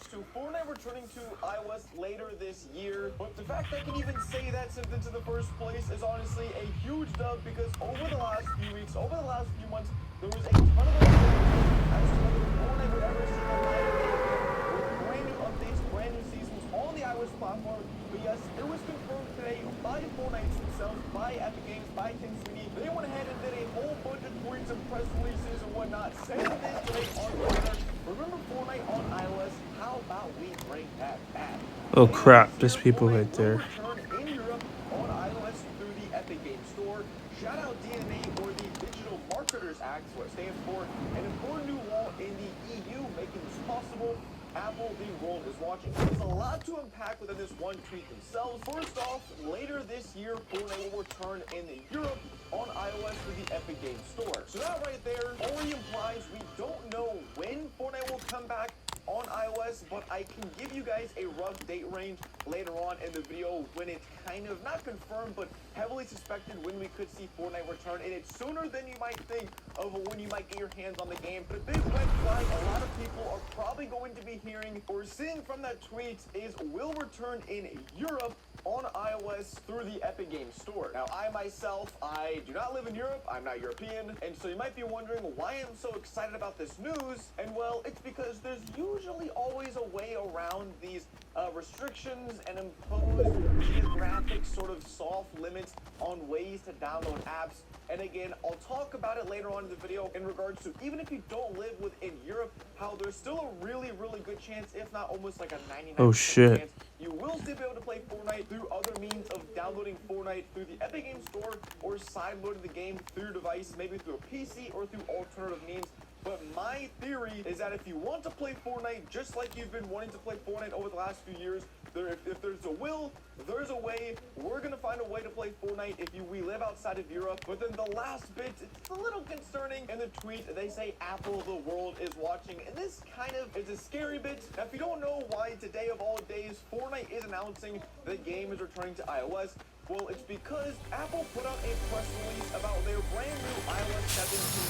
regards to Fortnite returning to iOS later this year. But the fact I can even say that sentence in the first place is honestly a huge dub, because over the last few weeks, over the last few months, there was a ton of uncertainty as to whether Fortnite would ever see the light of day again with brand new updates, brand new seasons on the iOS platform. But yes, it was confirmed today by Fortnite themselves, by Epic Games, by Tim Sweeney. They went ahead and did a whole bunch of tweets and press releases and whatnot saying this today on Twitter. Remember Fortnite on iOS? How about we bring that back? Oh crap, there's people right there. Return in Europe on iOS through the Epic Games Store. Shout out DMA, or the Digital Marketers Act, what it stands for, an important new law in the EU making this possible. Apple, the world is watching. There's a lot to unpack within this one tweet themselves. First off, later this year, Fortnite will return in Europe on iOS through the Epic Games Store. So that right there already implies we don't know when Fortnite will come back on iOS, but I can give you guys a rough date range later on in the video when it's kind of not confirmed, but heavily suspected when we could see Fortnite return, and it's sooner than you might think of when you might get your hands on the game. But a big red flag a lot of people are probably going to be hearing or seeing from that tweet is will return in Europe on iOS through the Epic Games Store. Now, I myself, I do not live in Europe, I'm not European, and so you might be wondering why I'm so excited about this news, and well, it's because there's usually always a way around these restrictions and imposed geographic sort of soft limits on ways to download apps. And again, I'll talk about it later on in the video in regards to even if you don't live within Europe, how there's still a really, really good chance, if not almost like a 99% chance, you will still be able to play Fortnite through other means of downloading Fortnite through the Epic Games Store or sideloading the game through your device, maybe through a PC or through alternative means. But my theory is that if you want to play Fortnite just like you've been wanting to play Fortnite over the last few years, if there's a will, there's a way. We're going to find a way to play Fortnite if we live outside of Europe. But then the last bit, it's a little concerning. In the tweet, they say Apple, the world is watching. And this kind of is a scary bit. Now, if you don't know why today of all days, Fortnite is announcing the game is returning to iOS, well, it's because Apple put out a press release about their brand new iOS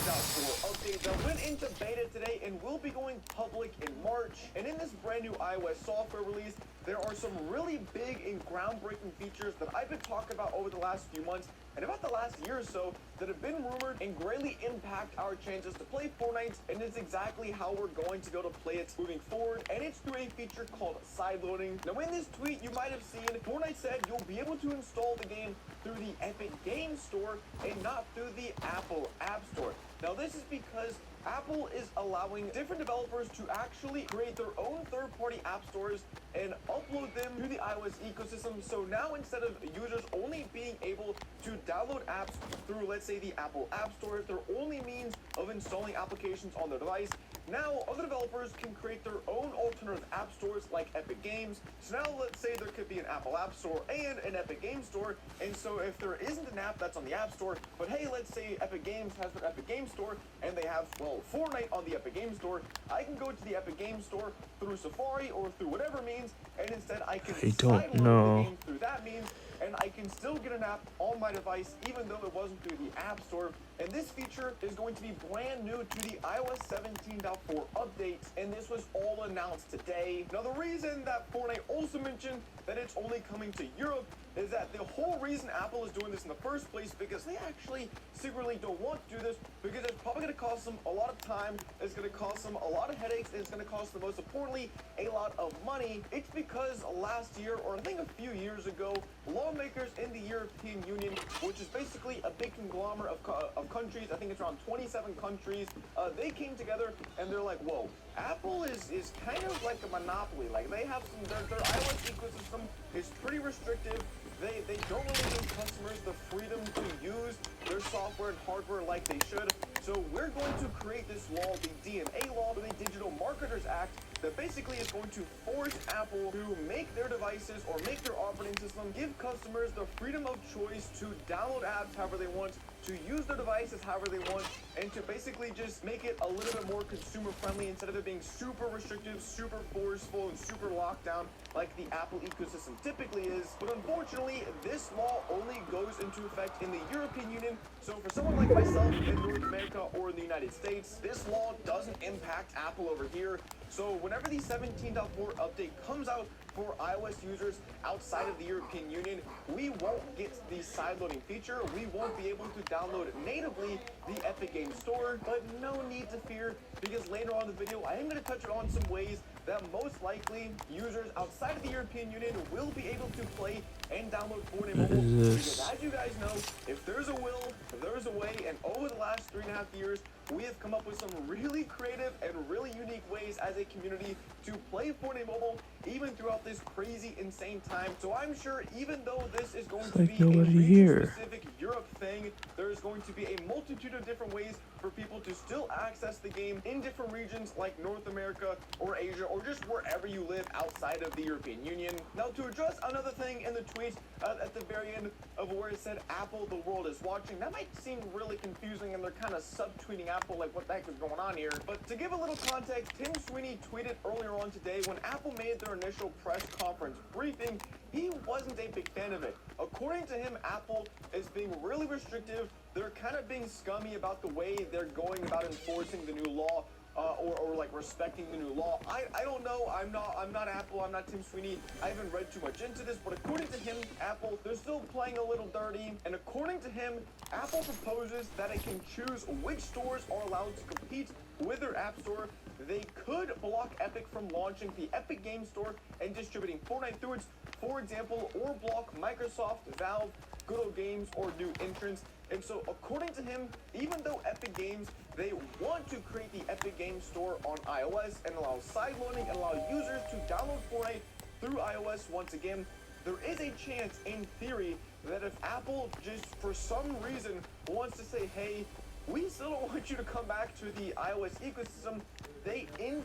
17.4 update that went into beta today and will be going public in March. And in this brand new iOS software release, there are some really big and groundbreaking features that I've been talking about over the last few months and about the last year or so that have been rumored and greatly impact our chances to play Fortnite, and it's exactly how we're going to be able to play it moving forward, and it's through a feature called sideloading. Now, in this tweet, you might have seen Fortnite said you'll be able to install the game through the Epic Games Store and not through the Apple App Store. Now, this is because Apple is allowing different developers to actually create their own third-party app stores and upload them to the iOS ecosystem. So now, instead of users only being able to download apps through, let's say, the Apple App Store, their only means of installing applications on their device, now other developers can create their own alternative app stores like Epic Games. So now let's say there could be an Apple App Store and an Epic Games Store. And so if there isn't an app that's on the App Store, but hey, let's say Epic Games has their Epic Games Store and they have, well, Fortnite on the Epic Games Store, I can go to the Epic Games Store through Safari or through whatever means, and instead I can sideload the game through that means, and I can still get an app on my device even though it wasn't through the App Store. And this feature is going to be brand new to the iOS 17.4 update, and this was all announced today. Now, the reason that Fortnite also mentioned that it's only coming to Europe is that the whole reason Apple is doing this in the first place, because they actually secretly don't want to do this, because it's probably going to cost them a lot of time, it's going to cost them a lot of headaches, and it's going to cost them, most importantly, a lot of money. It's because last year, or I think a few years ago, lawmakers in the European Union, which is basically a big conglomerate of countries, I think it's around 27 countries, they came together and they're like, whoa, Apple is kind of like a monopoly. Like, they have their iOS ecosystem is pretty restrictive. They don't really give customers the freedom to use their software and hardware like they should. So we're going to create this law, the DMA law, the Digital Marketers Act, that basically is going to force Apple to make their devices or make their operating system give customers the freedom of choice to download apps however they want, to use their devices however they want, and to basically just make it a little bit more consumer friendly instead of it being super restrictive, super forceful, and super locked down like the Apple ecosystem typically is. But unfortunately, this law only goes into effect in the European Union. So for someone like myself in North America or in the United States, this law doesn't impact Apple over here. So whenever the 17.4 update comes out for iOS users outside of the European Union, we won't get the sideloading feature. We won't be able to download natively the Epic Games Store, but no need to fear, because later on in the video, I am going to touch on some ways that most likely users outside of the European Union will be able to play and download Fortnite What Mobile. is Because this? as you guys know, if there's a will, there's a way, and over the last 3.5 years, we have come up with some really creative and really unique ways as a community to play Fortnite Mobile, even throughout this crazy, insane time. So I'm sure even though this is going to like be a nobody here. region-specific Europe thing, there's going to be a multitude of different ways for people to still access the game in different regions like North America or Asia, or just wherever you live outside of the European Union. Now, to address another thing in the tweet at the very end of where it said Apple, the world is watching, that might seem really confusing, and they're kind of subtweeting Apple like what the heck is going on here. But to give a little context, Tim Sweeney tweeted earlier on today when Apple made their initial press conference briefing, he wasn't a big fan of it. According to him, Apple is being really restrictive. They're kind of being scummy about the way they're going about enforcing the new law. Or like respecting the new law. I don't know. I'm not Apple. I'm not Tim Sweeney. I haven't read too much into this, but according to him, Apple, they're still playing a little dirty. And according to him, Apple proposes that it can choose which stores are allowed to compete with their app store. They could block Epic from launching the Epic Games Store and distributing Fortnite through it, for example, or block Microsoft, Valve, Good Old Games, or new entrants. And so, according to him, even though Epic Games, they want to create the Epic Games Store on iOS and allow sideloading and allow users to download Fortnite through iOS once again, there is a chance, in theory, that if Apple just for some reason wants to say, hey, we still don't want you to come back to the iOS ecosystem, they, in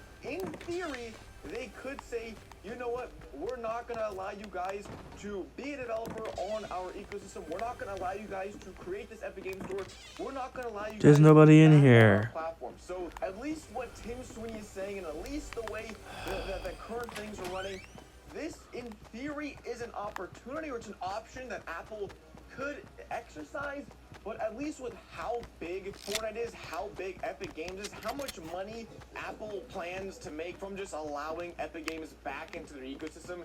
theory, they could say, you know what, we're not going to allow you guys to be a developer on our ecosystem. We're not going to allow you guys to create this Epic Games Store. We're not going to allow you There's guys nobody to in back here. our platform. So at least what Tim Sweeney is saying, and at least the way that the current things are running, this in theory is an opportunity, or it's an option that Apple could exercise. But at least with how big Fortnite is, how big Epic Games is, how much money Apple plans to make from just allowing Epic Games back into their ecosystem,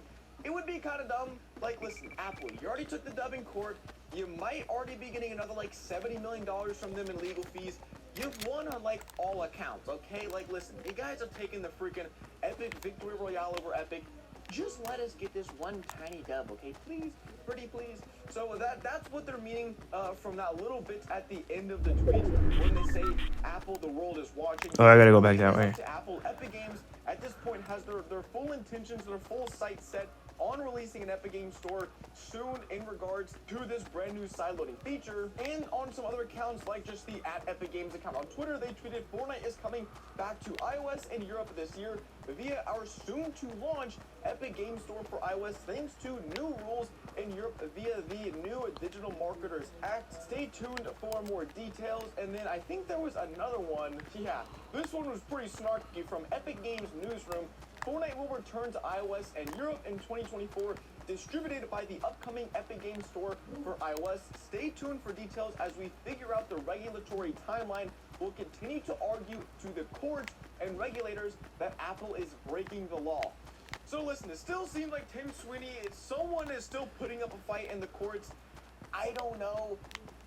it would be kind of dumb. Like, listen, Apple, you already took the dub in court. You might already be getting another like $70 million from them in legal fees. You've won on like all accounts, okay? Like, listen, you guys have taken the freaking Epic victory royale over Epic. Just let us get this one tiny dub, okay? Please, pretty please. So that's what they're meaning from that little bit at the end of the tweet when they say Apple, the world is watching. Oh, I gotta go back that way. To Apple, Epic Games at this point has their full intentions, their full sight set on releasing an Epic Games Store soon in regards to this brand new sideloading feature, and on some other accounts like just the @Epic Games account on Twitter, they tweeted Fortnite is coming back to iOS and Europe this year via our soon to launch Epic Games Store for iOS, thanks to new rules in Europe via the new Digital Marketers Act. Stay tuned for more details. And then I think there was another one. Yeah, this one was pretty snarky from Epic Games Newsroom. Fortnite will return to iOS and Europe in 2024, distributed by the upcoming Epic Games Store for iOS. Stay tuned for details as we figure out the regulatory timeline. We'll continue to argue to the courts and regulators that Apple is breaking the law. So listen, it still seems like Tim Sweeney, someone is still putting up a fight in the courts. I don't know.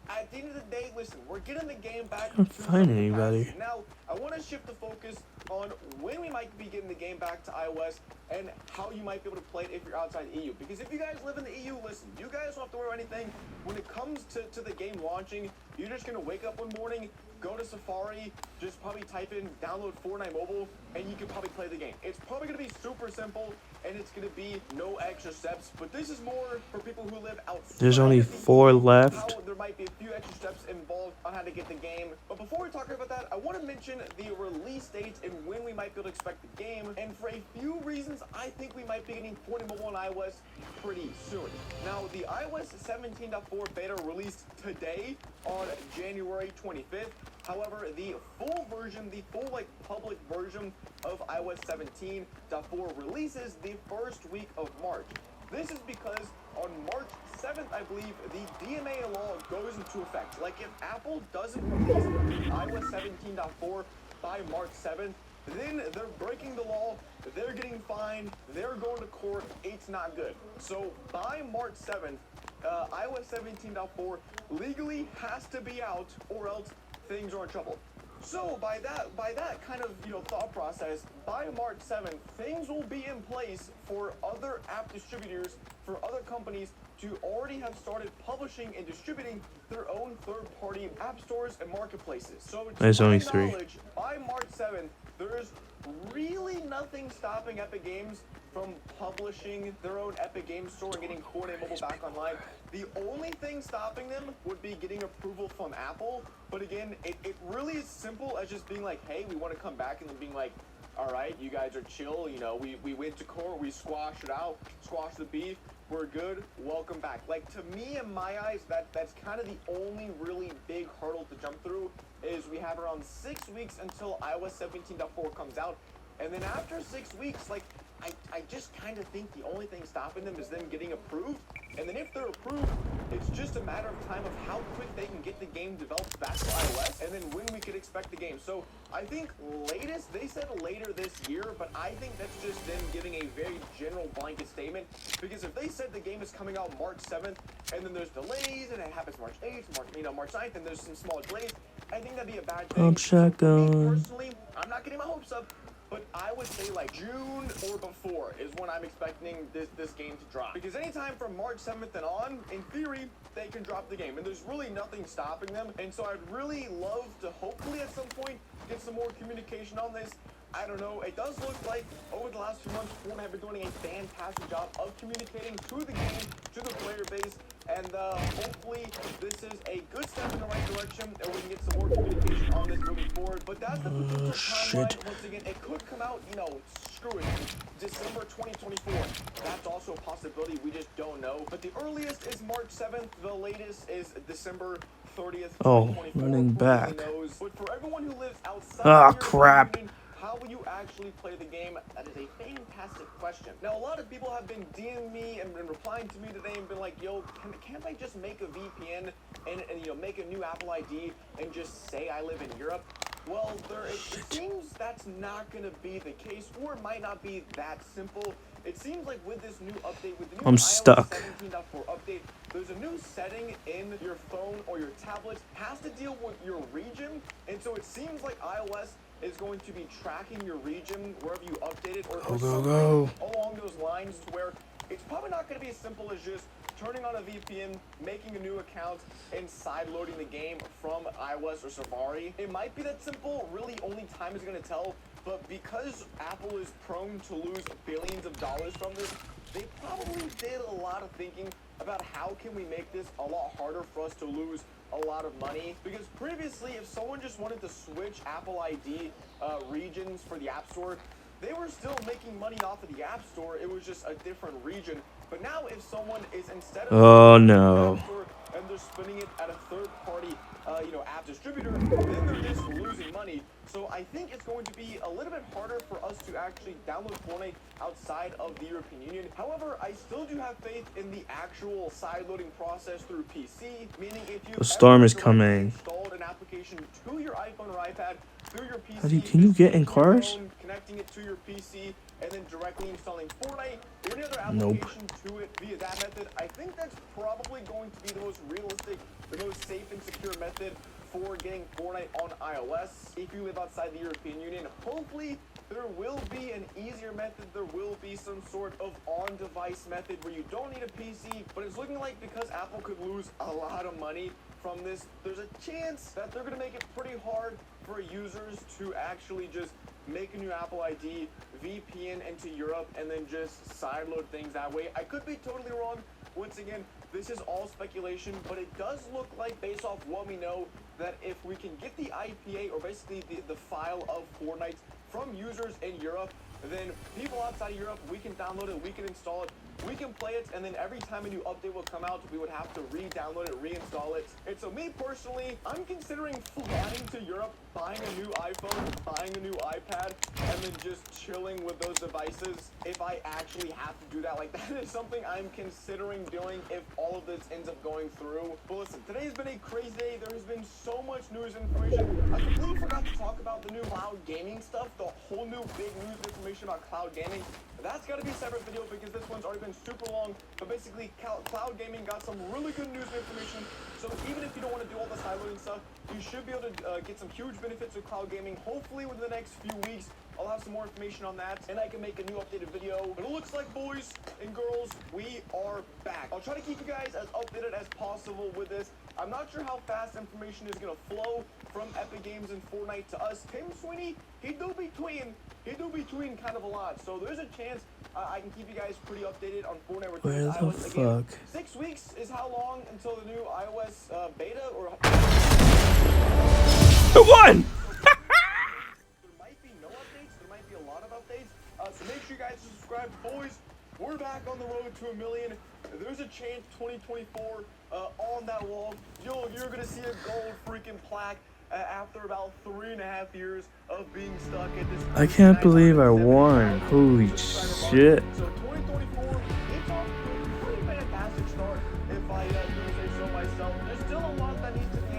At the end of the day, listen, we're getting the game back. I can't find anybody. Now, I want to shift the focus on when we might be getting the game back to iOS and how you might be able to play it if you're outside the EU. Because if you guys live in the EU, listen, you guys don't have to worry about anything. When it comes to the game launching, you're just going to wake up one morning, go to Safari, just probably type in download Fortnite Mobile, and you can probably play the game. It's probably going to be super simple, and it's going to be no extra steps. But this is more for people who live outside. There's only of the 4 EU, left. how there might be a few extra steps involved on how to get the game. But before we talk about that, I want to mention the release dates and when we might be able to expect the game. And for a few reasons, I think we might be getting Fortnite Mobile on iOS pretty soon. Now, the iOS 17.4 beta released today on January 25th. However, the full version, the full public version of iOS 17.4 releases the first week of March. This is because on March 7th, I believe, the DMA law goes into effect. Like, if Apple doesn't release iOS 17.4 by March 7th, then they're breaking the law, they're getting fined, they're going to court. It's not good. So by March 7th, iOS 17.4 legally has to be out, or else things are in trouble. So by that kind of thought process, by March 7th, things will be in place for other app distributors, for other companies to already have started publishing and distributing their own third-party app stores and marketplaces. So There's to my only 3. knowledge, by March 7th, there's really nothing stopping Epic Games from publishing their own Epic Games Store and getting Fortnite Mobile back online. The only thing stopping them would be getting approval from Apple. But again, it really is simple as just being like, hey, we want to come back, and then being like, all right, you guys are chill. We went to court, we squashed it out, squashed the beef. We're good. Welcome back. Like, to me, in my eyes, that's kind of the only really big hurdle to jump through, is we have around 6 weeks until iOS 17.4 comes out. And then after 6 weeks, like, I just kind of think the only thing stopping them is them getting approved. And then if they're approved, it's just a matter of time of how quick they can get the game developed back to iOS, and then when we could expect the game. So I think latest, they said later this year, but I think that's just them giving a very general blanket statement. Because if they said the game is coming out March 7th, and then there's delays, and it happens March 8th, March 9th, and there's some small delays, I think that'd be a bad thing. Pump shotgun. So me personally, I'm not getting my hopes up, but I would say like June or before is when I'm expecting this game to drop. Because anytime from March 7th and on, in theory, they can drop the game. And there's really nothing stopping them. And so I'd really love to hopefully at some point get some more communication on this. I don't know. It does look like over the last few months, Fortnite have been doing a fantastic job of communicating to the game, to the player base. And hopefully this is a good step in the right direction, and we can get some more communication on this moving forward. But that's the potential timeline. Once again, it could come out, screw it, December 2024. That's also a possibility. We just don't know. But the earliest is March 7th. The latest is December 30th. Oh, running back. But for everyone who lives outside crap. how will you actually play the game? That is a fantastic question. Now, a lot of people have been DMing me and replying to me today and been like, yo, can't I just make a VPN and make a new Apple ID and just say I live in Europe? Well, it seems that's not going to be the case, or it might not be that simple. It seems like with this new update, with the new I'm iOS stuck. 17.4 update, there's a new setting in your phone or your tablet, has to deal with your region, and so it seems like iOS is going to be tracking your region wherever you update it, or something along those lines, to where it's probably not going to be as simple as just turning on a VPN, making a new account, and side-loading the game from iOS or Safari. It might be that simple. Really, only time is going to tell. But because Apple is prone to lose billions of dollars from this, they probably did a lot of thinking about how can we make this a lot harder for us to lose a lot of money. Because previously, if someone just wanted to switch Apple ID regions for the App Store, they were still making money off of the App Store. It was just a different region. But now if someone is, instead of no. App Store, and they're spinning it at a third-party app distributor, then they're just losing money. So I think it's going to be a little bit harder for us to actually download Fortnite outside of the European Union. However, I still do have faith in the actual side-loading process through PC, meaning if you The storm is coming. installed an application to your iPhone or iPad through your PC, Can you get in cars? Connecting it to your PC, and then directly installing Fortnite or any other application to it via that method, I think that's probably going to be the most realistic, the most safe and secure method for getting Fortnite on iOS. If you live outside the European Union, hopefully there will be an easier method. There will be some sort of on-device method where you don't need a PC, but it's looking like because Apple could lose a lot of money from this, there's a chance that they're going to make it pretty hard for users to actually just make a new Apple ID, VPN into Europe, and then just sideload things that way. I could be totally wrong. Once again, this is all speculation, but it does look like, based off what we know, that if we can get the IPA, or basically the file of Fortnite from users in Europe, then people outside of Europe, we can download it, we can install it, we can play it, and then every time a new update will come out, we would have to re-download it, reinstall it. And so me personally, I'm considering flying to Europe, buying a new iPhone, buying a new iPad, and then just chilling with those devices if I actually have to do that. Like, that is something I'm considering doing if all of this ends up going through. But listen, today's been a crazy day. There has been so much news and information. I completely forgot to talk about the new cloud gaming stuff, the whole new big news and information about cloud gaming. That's got to be a separate video because this one's already been super long. But basically, cloud gaming got some really good news and information. So even if you don't want to do all this high-loading stuff, you should be able to get some huge benefits of cloud gaming. Hopefully within the next few weeks, I'll have some more information on that, and I can make a new updated video. But it looks like, boys and girls, we are back. I'll try to keep you guys as updated as possible with this. I'm not sure how fast information is going to flow from Epic Games and Fortnite to us. Tim Sweeney, he do be tweeting kind of a lot. So there's a chance I can keep you guys pretty updated on Fortnite returns. Where the iOS again. fuck? 6 weeks is how long until the new iOS beta or... Who won? There might be no updates. There might be a lot of updates. So make sure you guys subscribe. Boys, we're back on the road to 1 million. There's a chance 2024 on that wall. You're going to see a gold freaking plaque after about 3.5 years of being stuck at this. I can't believe I won. Holy shit. So 2024, it's off to a pretty fantastic start, if I do say so myself. There's still a lot that needs to be